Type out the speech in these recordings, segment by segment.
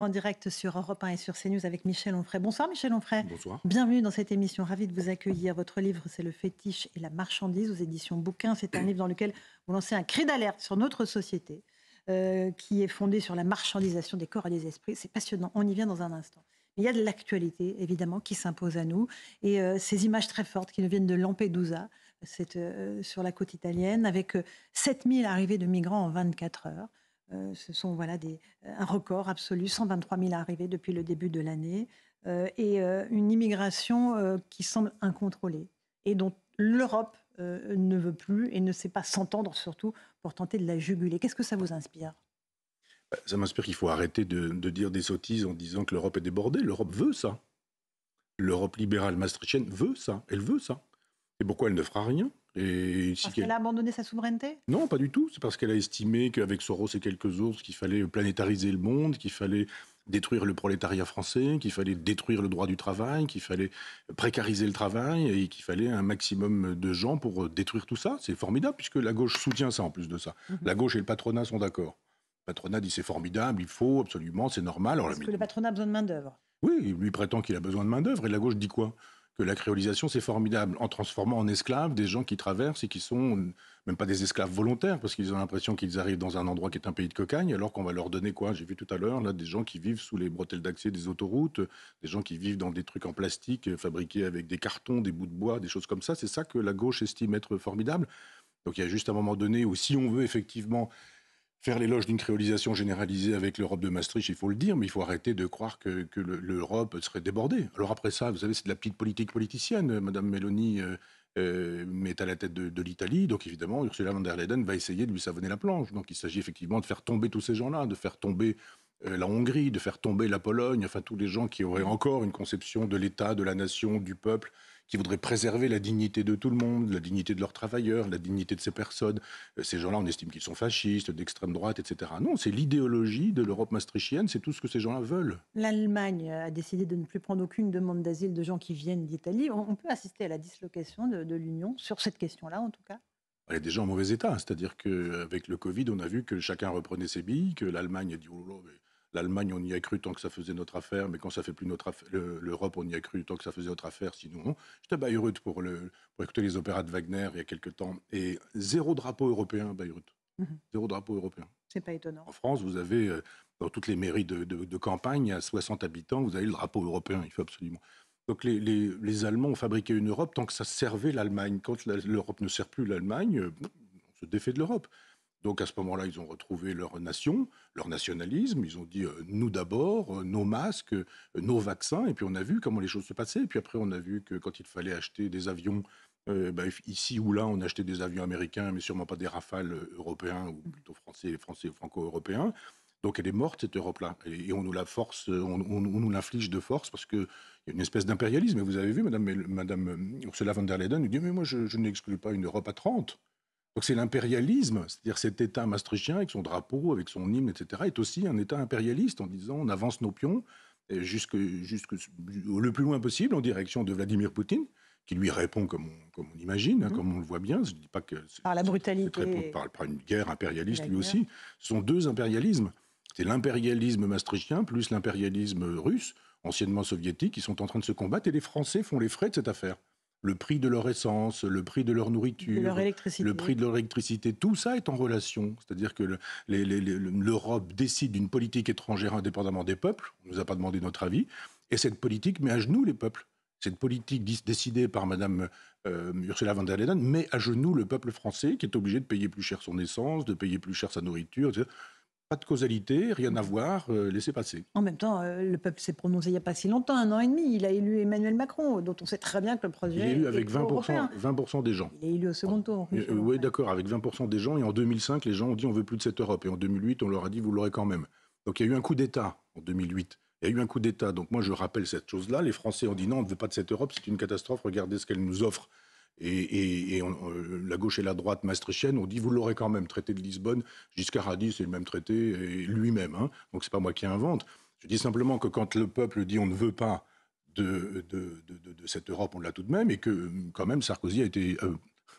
En direct sur Europe 1 et sur CNews avec Michel Onfray. Bonsoir Michel Onfray. Bonsoir. Bienvenue dans cette émission. Ravi de vous accueillir. Votre livre, c'est Le fétiche et la marchandise aux éditions Bouquin. C'est un livre dans lequel vous lancez un cri d'alerte sur notre société qui est fondée sur la marchandisation des corps et des esprits. C'est passionnant. On y vient dans un instant. Il y a de l'actualité, évidemment, qui s'impose à nous. Et ces images très fortes qui nous viennent de Lampedusa, c'est sur la côte italienne, avec 7000 arrivées de migrants en 24 heures. Ce sont un record absolu, 123 000 arrivées depuis le début de l'année, et une immigration qui semble incontrôlée et dont l'Europe ne veut plus et ne sait pas s'entendre surtout pour tenter de la juguler. Qu'est-ce que ça vous inspire ? Ça m'inspire qu'il faut arrêter de dire des sottises en disant que l'Europe est débordée. L'Europe veut ça. L'Europe libérale maastrichtienne veut ça. Elle veut ça. Et pourquoi elle ne fera rien ? Parce qu'elle a abandonné sa souveraineté ? Non, pas du tout. C'est parce qu'elle a estimé qu'avec Soros et quelques autres, qu'il fallait planétariser le monde, qu'il fallait détruire le prolétariat français, qu'il fallait détruire le droit du travail, qu'il fallait précariser le travail et qu'il fallait un maximum de gens pour détruire tout ça. C'est formidable puisque la gauche soutient ça en plus de ça. La gauche et le patronat sont d'accord. Le patronat dit c'est formidable, il faut absolument, c'est normal. Parce que le patronat a besoin de main-d'œuvre. Oui, il lui prétend qu'il a besoin de main-d'œuvre et la gauche dit quoi ? Que la créolisation, c'est formidable, en transformant en esclaves des gens qui traversent et qui sont même pas des esclaves volontaires, parce qu'ils ont l'impression qu'ils arrivent dans un endroit qui est un pays de cocagne, alors qu'on va leur donner quoi ? J'ai vu tout à l'heure, là, des gens qui vivent sous les bretelles d'accès des autoroutes, des gens qui vivent dans des trucs en plastique fabriqués avec des cartons, des bouts de bois, des choses comme ça. C'est ça que la gauche estime être formidable. Donc il y a juste un moment donné où, si on veut effectivement faire l'éloge d'une créolisation généralisée avec l'Europe de Maastricht, il faut le dire, mais il faut arrêter de croire que l'Europe serait débordée. Alors après ça, vous savez, c'est de la petite politique politicienne. Madame Meloni est à la tête de l'Italie, donc évidemment, Ursula von der Leyen va essayer de lui savonner la planche. Donc il s'agit effectivement de faire tomber tous ces gens-là, de faire tomber la Hongrie, de faire tomber la Pologne, enfin tous les gens qui auraient encore une conception de l'État, de la nation, du peuple, qui voudraient préserver la dignité de tout le monde, la dignité de leurs travailleurs, la dignité de ces personnes. Ces gens-là, on estime qu'ils sont fascistes, d'extrême droite, etc. Non, c'est l'idéologie de l'Europe maastrichtienne, c'est tout ce que ces gens-là veulent. L'Allemagne a décidé de ne plus prendre aucune demande d'asile de gens qui viennent d'Italie. On peut assister à la dislocation de l'Union sur cette question-là, en tout cas ? Elle est déjà en mauvais état, c'est-à-dire qu'avec le Covid, on a vu que chacun reprenait ses billes, que l'Allemagne a dit oh là là, l'Allemagne, on y a cru tant que ça faisait notre affaire, mais quand ça fait plus notre affaire, l'Europe, on y a cru tant que ça faisait notre affaire, sinon non. J'étais à Bayreuth pour écouter les opéras de Wagner il y a quelques temps, et zéro drapeau européen à Bayreuth. Zéro drapeau européen. C'est pas étonnant. En France, vous avez, dans toutes les mairies de campagne, à 60 habitants, vous avez le drapeau européen, il faut absolument. Donc les Allemands ont fabriqué une Europe tant que ça servait l'Allemagne. Quand l'Europe ne sert plus l'Allemagne, on se défait de l'Europe. Donc à ce moment-là, ils ont retrouvé leur nation, leur nationalisme. Ils ont dit nous d'abord, nos masques, nos vaccins. Et puis on a vu comment les choses se passaient. Et puis après, on a vu que quand il fallait acheter des avions, ici ou là, on achetait des avions américains, mais sûrement pas des Rafales européens, ou plutôt français ou franco-européens. Donc elle est morte, cette Europe-là. Et on nous la force, on nous l'inflige de force parce qu'il y a une espèce d'impérialisme. Et vous avez vu, Madame Ursula von der Leyen nous dit mais moi, je n'exclus pas une Europe à 30. Donc c'est l'impérialisme, c'est-à-dire cet État maastrichtien avec son drapeau, avec son hymne, etc., est aussi un État impérialiste en disant on avance nos pions jusque le plus loin possible en direction de Vladimir Poutine, qui lui répond comme on imagine, comme on le voit bien. Je ne dis pas que par la brutalité. Répond par une guerre impérialiste lui aussi. Ce sont deux impérialismes. C'est l'impérialisme maastrichtien plus l'impérialisme russe, anciennement soviétique, qui sont en train de se combattre et les Français font les frais de cette affaire. Le prix de leur essence, le prix de leur nourriture, le prix de leur électricité, tout ça est en relation. C'est-à-dire que l'Europe décide d'une politique étrangère indépendamment des peuples, on ne nous a pas demandé notre avis, et cette politique met à genoux les peuples. Cette politique décidée par Madame Ursula von der Leyen met à genoux le peuple français qui est obligé de payer plus cher son essence, de payer plus cher sa nourriture, etc. Pas de causalité, rien à voir, laissez passer. En même temps, le peuple s'est prononcé il n'y a pas si longtemps, 1 an et demi. Il a élu Emmanuel Macron, dont on sait très bien que le projet il est élu avec est 20% des gens. Il est élu au second tour. Oui, d'accord, avec 20% des gens. Et en 2005, les gens ont dit on veut plus de cette Europe. Et en 2008, on leur a dit vous l'aurez quand même. Donc il y a eu un coup d'État en 2008. Il y a eu un coup d'État. Donc moi, je rappelle cette chose-là. Les Français ont dit non, on ne veut pas de cette Europe, c'est une catastrophe, regardez ce qu'elle nous offre. La gauche et la droite maastrichtienne ont dit vous l'aurez quand même. Traité de Lisbonne, Giscard a dit c'est le même traité et lui-même. Donc c'est pas moi qui invente. Je dis simplement que quand le peuple dit on ne veut pas de cette Europe, on l'a tout de même, et que quand même Sarkozy a été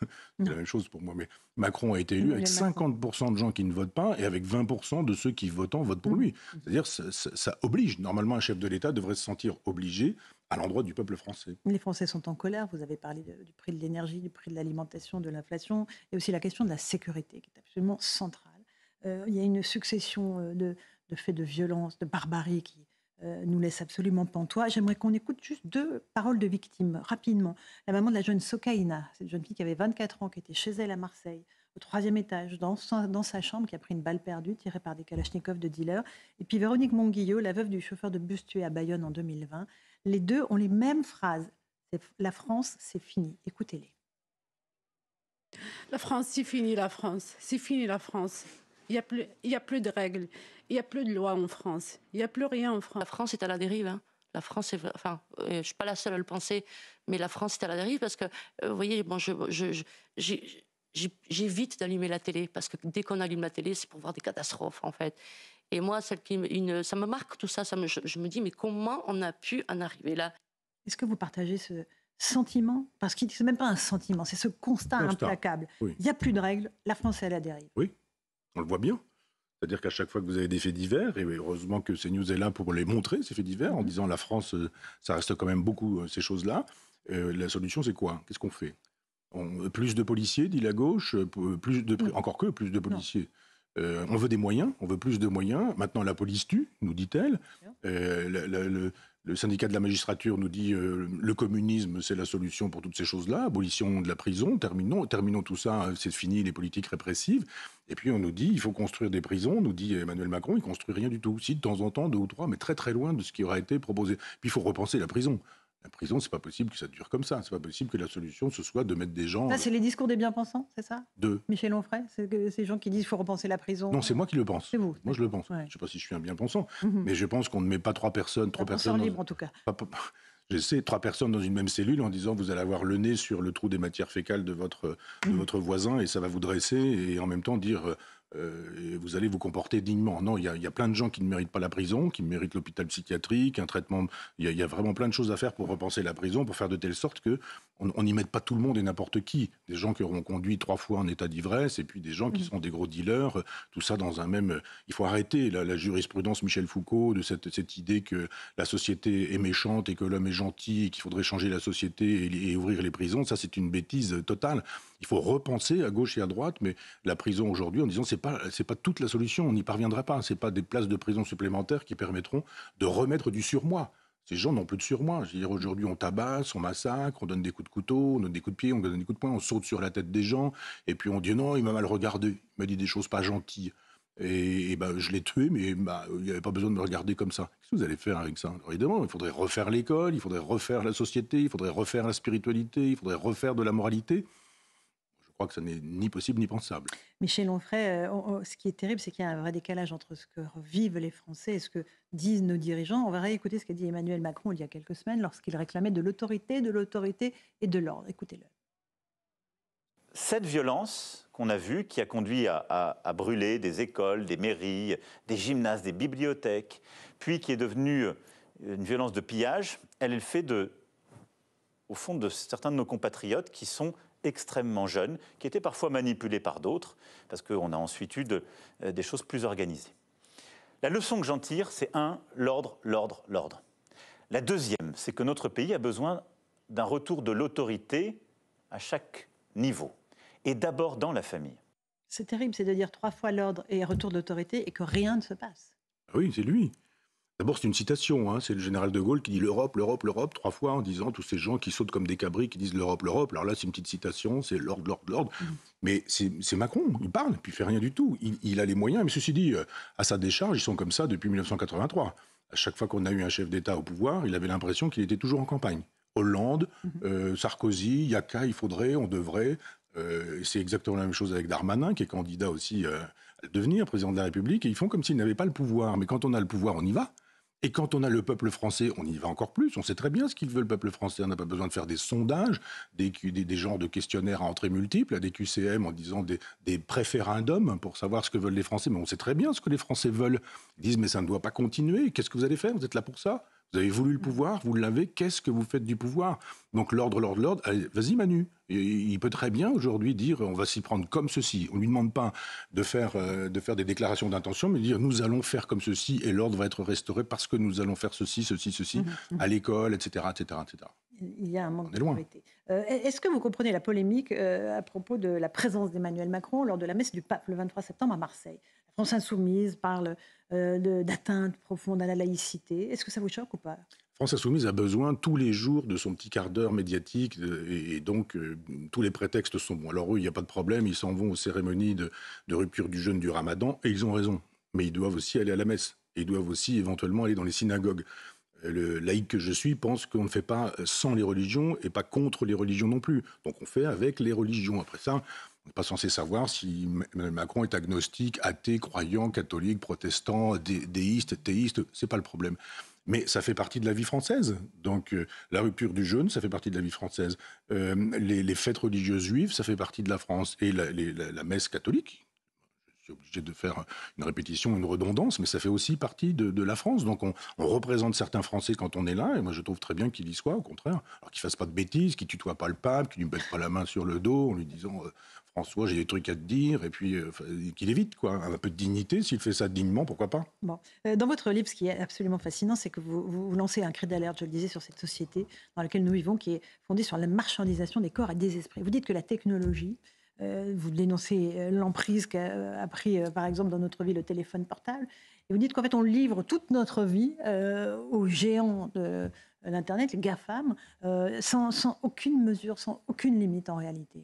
C'est Non. la même chose pour moi. Mais Macron a été élu avec Emmanuel Macron. 50% de gens qui ne votent pas et avec 20% de ceux qui votent pour lui. C'est-à-dire ça oblige. Normalement, un chef de l'État devrait se sentir obligé à l'endroit du peuple français. Les Français sont en colère. Vous avez parlé du prix de l'énergie, du prix de l'alimentation, de l'inflation, et aussi la question de la sécurité, qui est absolument centrale. Il y a une succession de faits de violence, de barbarie qui nous laisse absolument pantois. J'aimerais qu'on écoute juste 2 paroles de victimes, rapidement. La maman de la jeune Sokaina, cette jeune fille qui avait 24 ans, qui était chez elle à Marseille, au 3e étage, dans sa chambre, qui a pris une balle perdue, tirée par des kalachnikovs de dealers. Et puis Véronique Monguillot, la veuve du chauffeur de bus tué à Bayonne en 2020. Les deux ont les mêmes phrases. La France, c'est fini. Écoutez-les. La France, c'est fini la France. C'est fini la France. Il y a plus de règles. Il n'y a plus de loi en France. Il n'y a plus rien en France. La France est à la dérive. Hein. La France est... Enfin, je ne suis pas la seule à le penser, mais la France est à la dérive parce que, vous voyez, bon, j'évite d'allumer la télé parce que dès qu'on allume la télé, c'est pour voir des catastrophes, en fait. Et moi, ça me marque tout ça. Je me dis, mais comment on a pu en arriver là? Est-ce que vous partagez ce sentiment? Parce que ce n'est même pas un sentiment, c'est ce constat implacable. Oui. Il n'y a plus de règles, la France est à la dérive. Oui, on le voit bien. C'est-à-dire qu'à chaque fois que vous avez des faits divers, et heureusement que CNews est là pour les montrer, ces faits divers, en disant la France, ça reste quand même beaucoup ces choses-là, la solution c'est quoi? Qu'est-ce qu'on fait? Plus de policiers, dit la gauche, encore que plus de policiers. On veut des moyens, on veut plus de moyens. Maintenant, la police tue, nous dit-elle. Le syndicat de la magistrature nous dit le communisme, c'est la solution pour toutes ces choses-là. Abolition de la prison, terminons tout ça, c'est fini les politiques répressives. Et puis on nous dit il faut construire des prisons, nous dit Emmanuel Macron, il ne construit rien du tout. Si, de temps en temps, 2 ou 3, mais très très loin de ce qui aura été proposé. Puis il faut repenser la prison. La prison, c'est pas possible que ça dure comme ça. C'est pas possible que la solution, ce soit de mettre des gens... Ça, c'est les discours des bien-pensants, c'est ça? Michel Onfray, c'est ces gens qui disent qu'il faut repenser la prison. Non, c'est moi qui le pense. C'est vous. Moi, je le pense. Ouais. Je ne sais pas si je suis un bien-pensant, mais je pense qu'on ne met pas 3 personnes... Libre, en tout cas. J'essaie 3 personnes dans une même cellule en disant vous allez avoir le nez sur le trou des matières fécales de votre voisin et ça va vous dresser et en même temps dire vous allez vous comporter dignement. Non, il y a plein de gens qui ne méritent pas la prison, qui méritent l'hôpital psychiatrique, un traitement. Il y a vraiment plein de choses à faire pour repenser la prison, pour faire de telle sorte qu'on n'y mette pas tout le monde et n'importe qui. Des gens qui auront conduit 3 fois en état d'ivresse et puis des gens qui sont des gros dealers, tout ça dans un même... Il faut arrêter la jurisprudence Michel Foucault de cette idée que la société est méchante et que l'homme est gentil et qu'il faudrait changer la société et ouvrir les prisons. Ça, c'est une bêtise totale. Il faut repenser à gauche et à droite, mais la prison aujourd'hui, en disant c'est pas toute la solution, on n'y parviendra pas. C'est pas des places de prison supplémentaires qui permettront de remettre du surmoi. Ces gens n'ont plus de surmoi. Je veux dire, aujourd'hui, on tabasse, on massacre, on donne des coups de couteau, on donne des coups de pied, on donne des coups de poing, on saute sur la tête des gens, et puis on dit non, il m'a mal regardé, il m'a dit des choses pas gentilles. Et je l'ai tué, mais il n'y avait pas besoin de me regarder comme ça. Qu'est-ce que vous allez faire avec ça? Alors, évidemment, il faudrait refaire l'école, il faudrait refaire la société, il faudrait refaire la spiritualité, il faudrait refaire de la moralité. Je crois que ça n'est ni possible ni pensable. Michel Onfray, ce qui est terrible, c'est qu'il y a un vrai décalage entre ce que vivent les Français et ce que disent nos dirigeants. On va réécouter ce qu'a dit Emmanuel Macron il y a quelques semaines lorsqu'il réclamait de l'autorité et de l'ordre. Écoutez-le. Cette violence qu'on a vue, qui a conduit à brûler des écoles, des mairies, des gymnases, des bibliothèques, puis qui est devenue une violence de pillage, elle est le fait au fond de certains de nos compatriotes qui sont extrêmement jeunes, qui étaient parfois manipulés par d'autres, parce qu'on a ensuite eu des choses plus organisées. La leçon que j'en tire, c'est l'ordre, l'ordre, l'ordre. La deuxième, c'est que notre pays a besoin d'un retour de l'autorité à chaque niveau, et d'abord dans la famille. C'est terrible, c'est de dire 3 fois l'ordre et retour de l'autorité et que rien ne se passe. Oui, c'est lui. D'abord, c'est une citation, c'est le général de Gaulle qui dit l'Europe, l'Europe, l'Europe, 3 fois en disant tous ces gens qui sautent comme des cabris, qui disent l'Europe, l'Europe. Alors là, c'est une petite citation, c'est l'ordre, l'ordre, l'ordre. Mais c'est Macron, il parle, puis il fait rien du tout. Il a les moyens, mais ceci dit, à sa décharge, ils sont comme ça depuis 1983. À chaque fois qu'on a eu un chef d'État au pouvoir, il avait l'impression qu'il était toujours en campagne. Hollande, Sarkozy, Yaka, il faudrait, on devrait. C'est exactement la même chose avec Darmanin, qui est candidat aussi à devenir président de la République. Et ils font comme s'ils n'avaient pas le pouvoir. Mais quand on a le pouvoir, on y va. Et quand on a le peuple français, on y va encore plus. On sait très bien ce qu'il veut, le peuple français. On n'a pas besoin de faire des sondages, des genres de questionnaires à entrée multiple, des QCM en disant des préférendums pour savoir ce que veulent les Français. Mais on sait très bien ce que les Français veulent. Ils disent, mais ça ne doit pas continuer. Qu'est-ce que vous allez faire? Vous êtes là pour ça? Vous avez voulu le pouvoir, vous l'avez, qu'est-ce que vous faites du pouvoir? Donc l'ordre, allez, vas-y Manu. Il peut très bien aujourd'hui dire on va s'y prendre comme ceci. On ne lui demande pas de faire des déclarations d'intention, mais de dire nous allons faire comme ceci et l'ordre va être restauré parce que nous allons faire ceci, à l'école, etc., etc., etc. Il y a un manque On est loin. d'autorité. Est-ce que vous comprenez la polémique à propos de la présence d'Emmanuel Macron lors de la messe du pape le 23 septembre à Marseille? La France insoumise parle d'atteinte profonde à la laïcité. Est-ce que ça vous choque ou pas? France Insoumise a besoin tous les jours de son petit quart d'heure médiatique et donc tous les prétextes sont bons. Alors eux, il n'y a pas de problème, ils s'en vont aux cérémonies de rupture du jeûne du Ramadan et ils ont raison. Mais ils doivent aussi aller à la messe. Et ils doivent aussi éventuellement aller dans les synagogues. Le laïc que je suis pense qu'on ne fait pas sans les religions et pas contre les religions non plus. Donc on fait avec les religions. Après ça, on n'est pas censé savoir si Emmanuel Macron est agnostique, athée, croyant, catholique, protestant, déiste, théiste. C'est pas le problème. Mais ça fait partie de la vie française. Donc la rupture du jeûne, ça fait partie de la vie française. Les fêtes religieuses juives, ça fait partie de la France. Et la messe catholique, je suis obligé de faire une répétition, une redondance, mais ça fait aussi partie de la France. Donc on représente certains Français quand on est là, et moi je trouve très bien qu'il y soit, au contraire. Alors qu'il ne fasse pas de bêtises, qu'il ne tutoie pas le pape, qu'il ne lui mette pas la main sur le dos en lui disant François, j'ai des trucs à te dire, et puis qu'il évite, quoi. Un peu de dignité, s'il fait ça dignement, pourquoi pas. Bon. Dans votre livre, ce qui est absolument fascinant, c'est que vous lancez un cri d'alerte, je le disais, sur cette société dans laquelle nous vivons, qui est fondée sur la marchandisation des corps et des esprits. Vous dites que la technologie, vous dénoncez l'emprise qu'a pris, par exemple, dans notre vie, le téléphone portable. Et vous dites qu'en fait, on livre toute notre vie aux géants de l'Internet, les GAFAM, sans aucune mesure, sans aucune limite en réalité.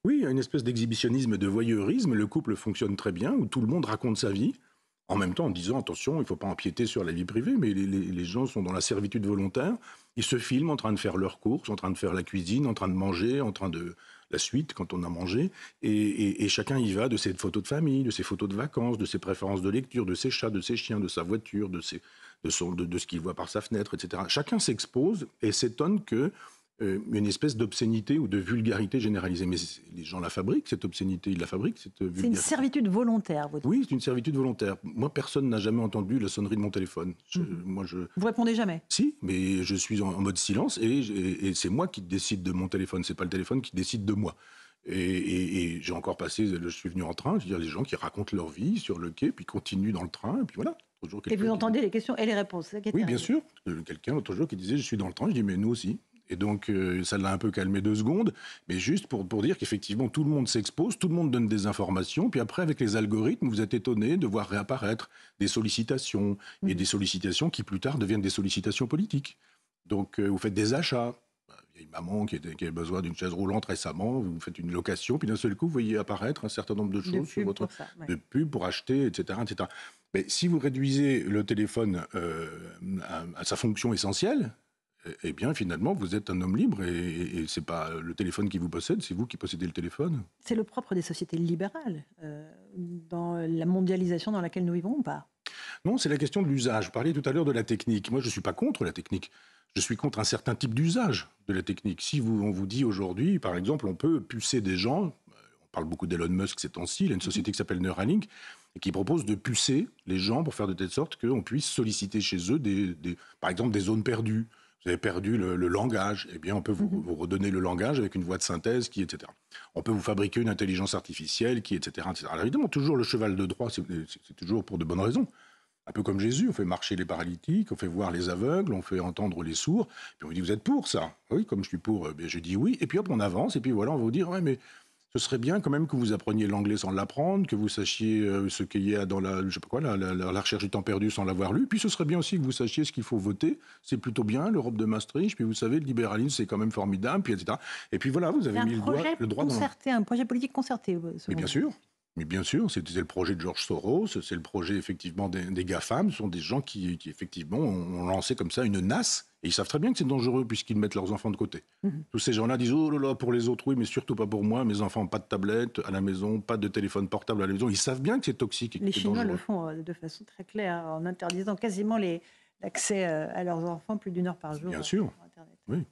Oui, il y a une espèce d'exhibitionnisme, de voyeurisme. Le couple fonctionne très bien, où tout le monde raconte sa vie, en même temps en disant attention, il ne faut pas empiéter sur la vie privée, mais les gens sont dans la servitude volontaire. Ils se filment en train de faire leurs courses, en train de faire la cuisine, en train de manger, en train de la suite quand on a mangé. Et chacun y va de ses photos de famille, de ses photos de vacances, de ses préférences de lecture, de ses chats, de ses chiens, de sa voiture, de ce qu'il voit par sa fenêtre, etc. Chacun s'expose et s'étonne que une espèce d'obscénité ou de vulgarité généralisée. Mais les gens la fabriquent, cette obscénité, ils la fabriquent, cette vulgarité. C'est une servitude volontaire, vous dites. Oui, c'est une servitude volontaire. Moi, personne n'a jamais entendu la sonnerie de mon téléphone. Vous répondez jamais? Si, mais je suis en mode silence et c'est moi qui décide de mon téléphone, c'est pas le téléphone qui décide de moi. Et j'ai encore passé, je suis venu en train, je veux dire, les gens qui racontent leur vie sur le quai, puis continuent dans le train, et puis voilà. Et vous entendez les questions et les réponses. Oui, bien sûr. Quelqu'un l'autre jour qui disait je suis dans le train, je dis mais nous aussi. Et donc, ça l'a un peu calmé 2 secondes, mais juste pour dire qu'effectivement, tout le monde s'expose, tout le monde donne des informations, puis après, avec les algorithmes, vous êtes étonné de voir réapparaître des sollicitations, et des sollicitations qui, plus tard, deviennent des sollicitations politiques. Donc, vous faites des achats. Il y a une maman qui avait besoin d'une chaise roulante récemment, vous faites une location, puis d'un seul coup, vous voyez apparaître un certain nombre de choses sur votre de pubs pour acheter, etc., etc. Mais si vous réduisez le téléphone à sa fonction essentielle, eh bien, finalement, vous êtes un homme libre et c'est pas le téléphone qui vous possède, c'est vous qui possédez le téléphone. C'est le propre des sociétés libérales, dans la mondialisation dans laquelle nous vivons ou pas? Non, c'est la question de l'usage. Vous parliez tout à l'heure de la technique. Moi, je ne suis pas contre la technique. Je suis contre un certain type d'usage de la technique. Si on vous dit aujourd'hui, par exemple, on peut pucer des gens, on parle beaucoup d'Elon Musk ces temps-ci, il y a une société qui s'appelle Neuralink, et qui propose de pucer les gens pour faire de telle sorte qu'on puisse solliciter chez eux, par exemple, des zones perdues. Vous avez perdu le langage, eh bien on peut vous redonner le langage avec une voix de synthèse, etc. On peut vous fabriquer une intelligence artificielle, etc., etc. Alors évidemment, toujours le cheval de Troie, c'est toujours pour de bonnes raisons. Un peu comme Jésus, on fait marcher les paralytiques, on fait voir les aveugles, on fait entendre les sourds, puis on vous dit, vous êtes pour ça? Oui, comme je suis pour, je dis oui, et puis hop, on avance, et puis voilà, on va vous dire, ouais, mais ce serait bien quand même que vous appreniez l'anglais sans l'apprendre, que vous sachiez ce qu'il y a dans la recherche du temps perdu sans l'avoir lu. Puis ce serait bien aussi que vous sachiez ce qu'il faut voter. C'est plutôt bien, l'Europe de Maastricht. Puis vous savez, le libéralisme, c'est quand même formidable, puis etc. Et puis voilà, vous avez mis le droit dans un projet politique concerté. Mais bien sûr. Mais bien sûr, c'est le projet de George Soros, c'est le projet effectivement des GAFAM. Ce sont des gens qui effectivement ont lancé comme ça une nasse. Et ils savent très bien que c'est dangereux puisqu'ils mettent leurs enfants de côté. Tous ces gens-là disent « Oh là là, pour les autres, oui, mais surtout pas pour moi. Mes enfants, pas de tablette à la maison, pas de téléphone portable à la maison. » Ils savent bien que c'est toxique et que c'est dangereux. Les Chinois le font de façon très claire, en interdisant quasiment l'accès à leurs enfants plus d'1 heure par jour. Bien sûr, sur Internet. oui.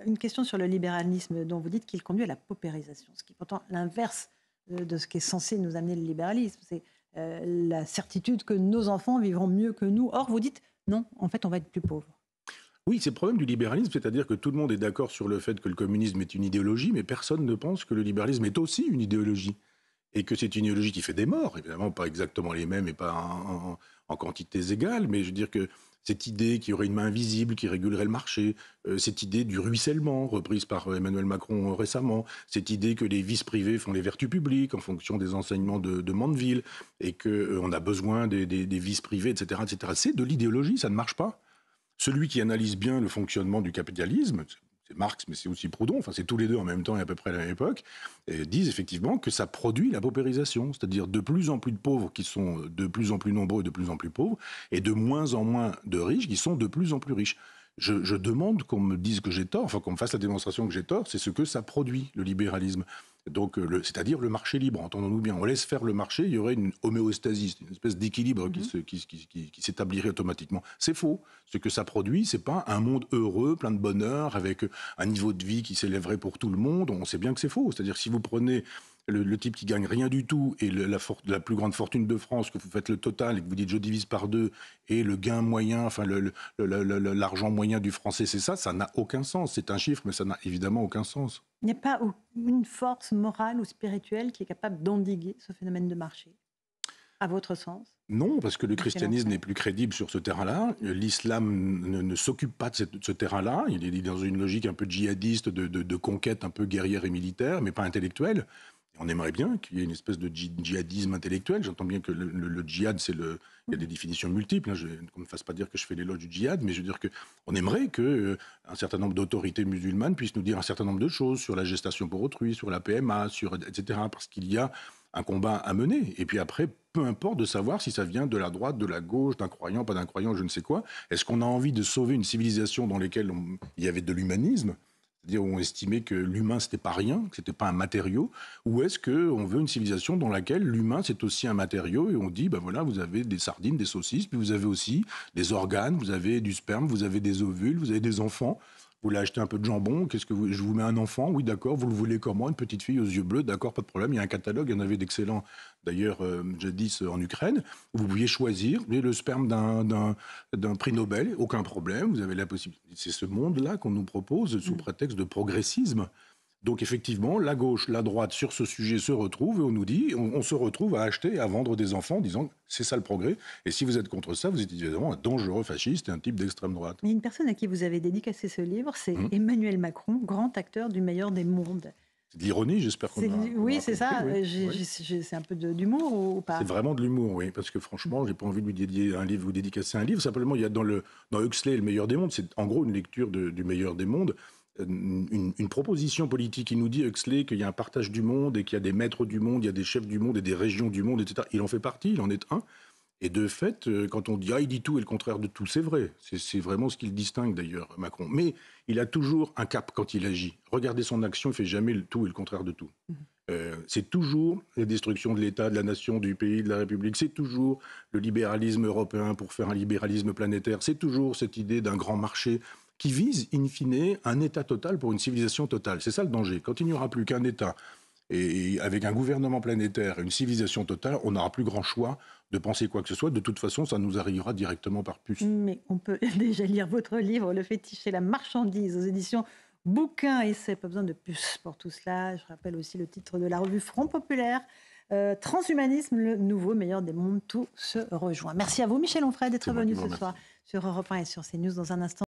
Une question sur le libéralisme dont vous dites qu'il conduit à la paupérisation, ce qui est pourtant l'inverse de ce qui est censé nous amener le libéralisme. C'est la certitude que nos enfants vivront mieux que nous. Or, vous dites non, en fait, on va être plus pauvre. Oui, c'est le problème du libéralisme, c'est-à-dire que tout le monde est d'accord sur le fait que le communisme est une idéologie, mais personne ne pense que le libéralisme est aussi une idéologie. Et que c'est une idéologie qui fait des morts, évidemment pas exactement les mêmes et pas en quantités égales, mais je veux dire que cette idée qu'il y aurait une main invisible qui régulerait le marché, cette idée du ruissellement, reprise par Emmanuel Macron récemment, cette idée que les vices privés font les vertus publiques en fonction des enseignements de Mandeville, et qu'on a besoin des vices privés, etc., etc. C'est de l'idéologie, ça ne marche pas. Celui qui analyse bien le fonctionnement du capitalisme, c'est Marx, mais c'est aussi Proudhon, enfin c'est tous les deux en même temps et à peu près à la même époque, disent effectivement que ça produit la paupérisation, c'est-à-dire de plus en plus de pauvres qui sont de plus en plus nombreux et de plus en plus pauvres, et de moins en moins de riches qui sont de plus en plus riches. Je demande qu'on me dise que j'ai tort, enfin qu'on me fasse la démonstration que j'ai tort, c'est ce que ça produit, le libéralisme. Donc, c'est-à-dire le marché libre, entendons-nous bien. On laisse faire le marché, il y aurait une homéostasie, une espèce d'équilibre qui s'établirait automatiquement. C'est faux. Ce que ça produit, c'est pas un monde heureux, plein de bonheur, avec un niveau de vie qui s'élèverait pour tout le monde. On sait bien que c'est faux. C'est-à-dire si vous prenez le type qui gagne rien du tout et la plus grande fortune de France, que vous faites le total et que vous dites je divise par 2 et le gain moyen, enfin l'argent moyen du français, c'est ça n'a aucun sens. C'est un chiffre, mais ça n'a évidemment aucun sens. Il n'y a pas une force morale ou spirituelle qui est capable d'endiguer ce phénomène de marché, à votre sens? Non, parce que le christianisme n'est plus crédible sur ce terrain-là. L'islam ne s'occupe pas de ce terrain-là. Il est dans une logique un peu djihadiste, de conquête un peu guerrière et militaire, mais pas intellectuelle. Et on aimerait bien qu'il y ait une espèce de djihadisme intellectuel. J'entends bien que le djihad, il y a des définitions multiples. Qu'on ne me fasse pas dire que je fais l'éloge du djihad, mais je veux dire qu'on aimerait qu'un certain nombre d'autorités musulmanes puissent nous dire un certain nombre de choses sur la gestation pour autrui, sur la PMA, etc. Parce qu'il y a un combat à mener. Et puis après, peu importe de savoir si ça vient de la droite, de la gauche, d'un croyant, pas d'un croyant, je ne sais quoi. Est-ce qu'on a envie de sauver une civilisation dans laquelle il y avait de l'humanisme ? C'est-à-dire où on estimait que l'humain, c'était pas rien, que c'était pas un matériau, ou est-ce qu'on veut une civilisation dans laquelle l'humain, c'est aussi un matériau, et on dit, ben voilà, vous avez des sardines, des saucisses, puis vous avez aussi des organes, vous avez du sperme, vous avez des ovules, vous avez des enfants. Vous voulez acheter un peu de jambon, je vous mets un enfant, oui d'accord, vous le voulez comment, une petite fille aux yeux bleus, d'accord, pas de problème, il y a un catalogue, il y en avait d'excellents d'ailleurs jadis en Ukraine, vous pouviez choisir, vous avez le sperme d'un prix Nobel, aucun problème, vous avez la possibilité. C'est ce monde-là qu'on nous propose sous prétexte de progressisme. Donc effectivement, la gauche, la droite sur ce sujet se retrouvent et on nous dit, on se retrouve à acheter et à vendre des enfants en disant c'est ça le progrès. Et si vous êtes contre ça, vous êtes évidemment un dangereux fasciste et un type d'extrême droite. Mais une personne à qui vous avez dédicacé ce livre, c'est Emmanuel Macron, grand acteur du meilleur des mondes. C'est de l'ironie, j'espère qu'on aura. Oui, c'est ça. Oui. C'est un peu d'humour ou pas? C'est vraiment de l'humour, oui. Parce que franchement, j'ai pas envie de lui dédier un livre, vous dédicacer un livre. Simplement, il y a dans Huxley, le meilleur des mondes, c'est en gros une lecture du meilleur des mondes. Une proposition politique. Il nous dit, Huxley, qu'il y a un partage du monde et qu'il y a des maîtres du monde, il y a des chefs du monde et des régions du monde, etc. Il en fait partie, il en est un. Et de fait, quand on dit « il dit tout et le contraire de tout », c'est vrai. C'est vraiment ce qu'il distingue d'ailleurs, Macron. Mais il a toujours un cap quand il agit. Regardez son action, il ne fait jamais le tout et le contraire de tout. C'est toujours la destruction de l'État, de la nation, du pays, de la République. C'est toujours le libéralisme européen pour faire un libéralisme planétaire. C'est toujours cette idée d'un grand marché qui vise, in fine, un État total pour une civilisation totale. C'est ça le danger. Quand il n'y aura plus qu'un État, et avec un gouvernement planétaire et une civilisation totale, on n'aura plus grand choix de penser quoi que ce soit. De toute façon, ça nous arrivera directement par puce. Mais on peut déjà lire votre livre, Le fétiche et la marchandise, aux éditions Bouquin Essai. Pas besoin de puce pour tout cela. Je rappelle aussi le titre de la revue Front Populaire. Transhumanisme, le nouveau meilleur des mondes, tout se rejoint. Merci à vous, Michel Onfray, d'être venu ce soir sur Europe 1 et sur CNews. Dans un instant.